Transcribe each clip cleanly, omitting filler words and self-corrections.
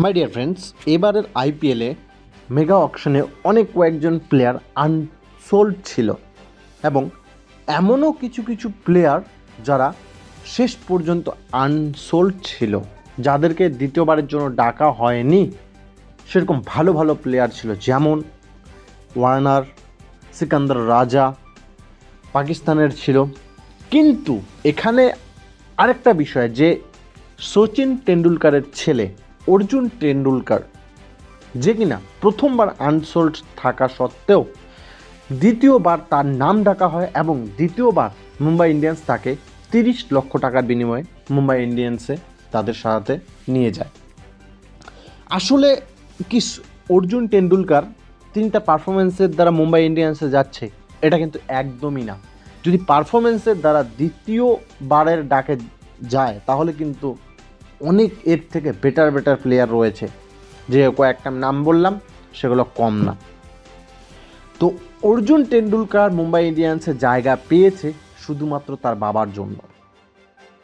My dear friends, এবারের আইপিএলে mega অকশনে অনেক কয়েকজন প্লেয়ার আনসোল্ড ছিল এবং এমনও কিছু কিছু প্লেয়ার যারা শেষ পর্যন্ত আনসোল্ড ছিল, যাদেরকে দ্বিতীয়বারের জন্য ডাকা হয়নি। সেরকম ভালো ভালো প্লেয়ার ছিল, যেমন ওয়ার্নার, সিকান্দার রাজা পাকিস্তানের ছিল। কিন্তু এখানে আরেকটা বিষয় যে সচিন টেন্ডুলকারের ছেলে অর্জুন টেন্ডুলকার, যে কিনা প্রথমবার আনসোল্ড থাকা সত্ত্বেও দ্বিতীয়বার তার নাম ডাকা হয় এবং দ্বিতীয়বার মুম্বাই ইন্ডিয়ান্স তাকে 30 লক্ষ টাকার বিনিময়ে মুম্বাই ইন্ডিয়ান্সে তাদের সাথে নিয়ে যায়। আসলে কি অর্জুন টেন্ডুলকার তিনি তার পারফরমেন্সের দ্বারা মুম্বাই ইন্ডিয়ান্সে যাচ্ছে? এটা কিন্তু একদমই না। যদি পারফরমেন্সের দ্বারা দ্বিতীয়বারের ডাকে যায় তাহলে কিন্তু অনেক এর থেকে বেটার প্লেয়ার রয়েছে, যে কয়েকটা নাম বললাম সেগুলো কম না। তো অর্জুন টেন্ডুলকার মুম্বাই ইন্ডিয়ান্সে জায়গা পেয়েছে শুধুমাত্র তার বাবার জন্য।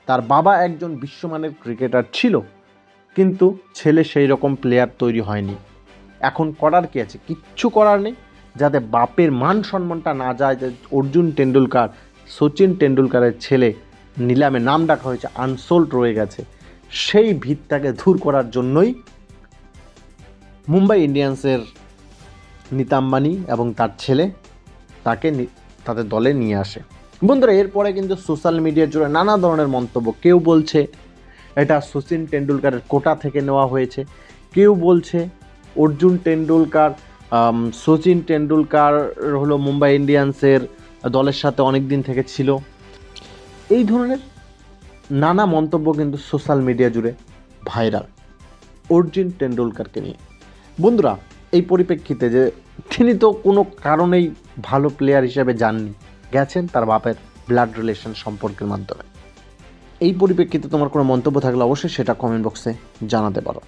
তার বাবা একজন বিশ্বমানের ক্রিকেটার ছিল, কিন্তু ছেলে সেই রকম প্লেয়ার তৈরি হয়নি। এখন করার কি আছে? কিচ্ছু করার নেই। যাতে বাপের মান সম্মানটা না যায়, যে অর্জুন টেন্ডুলকার সচিন টেন্ডুলকারের ছেলে নিলামে নাম ডাকা হয়েছে, আনসোল্ড রয়ে গেছে, সেই ভিতটাকে দূর করার জন্যই মুম্বাই ইন্ডিয়ান্সের নীতা আম্বানি এবং তার ছেলে তাকে তাদের দলে নিয়ে আসে। বন্ধুরা, এরপরে কিন্তু সোশ্যাল মিডিয়া জুড়ে নানা ধরনের মন্তব্য। কেউ বলছে এটা সচিন টেন্ডুলকারের কোটা থেকে নেওয়া হয়েছে, কেউ বলছে অর্জুন টেন্ডুলকার সচিন টেন্ডুলকার হলো মুম্বাই ইন্ডিয়ান্সের দলের সাথে অনেক দিন থেকে ছিল। এই ধরনের নানা মন্তব্য কিন্তু সোশ্যাল মিডিয়া জুড়ে ভাইরাল অর্জুন টেন্ডুলকারকে নিয়ে। বন্ধুরা, এই পরিপ্রেক্ষিতে যে তিনি তো কোনো কারণেই ভালো প্লেয়ার হিসেবে যাননি, গেছেন তার বাপের ব্লাড রিলেশন সম্পর্কের মাধ্যমে। এই পরিপ্রেক্ষিতে তোমার কোনো মন্তব্য থাকলে অবশ্যই সেটা কমেন্ট বক্সে জানাতে পারো।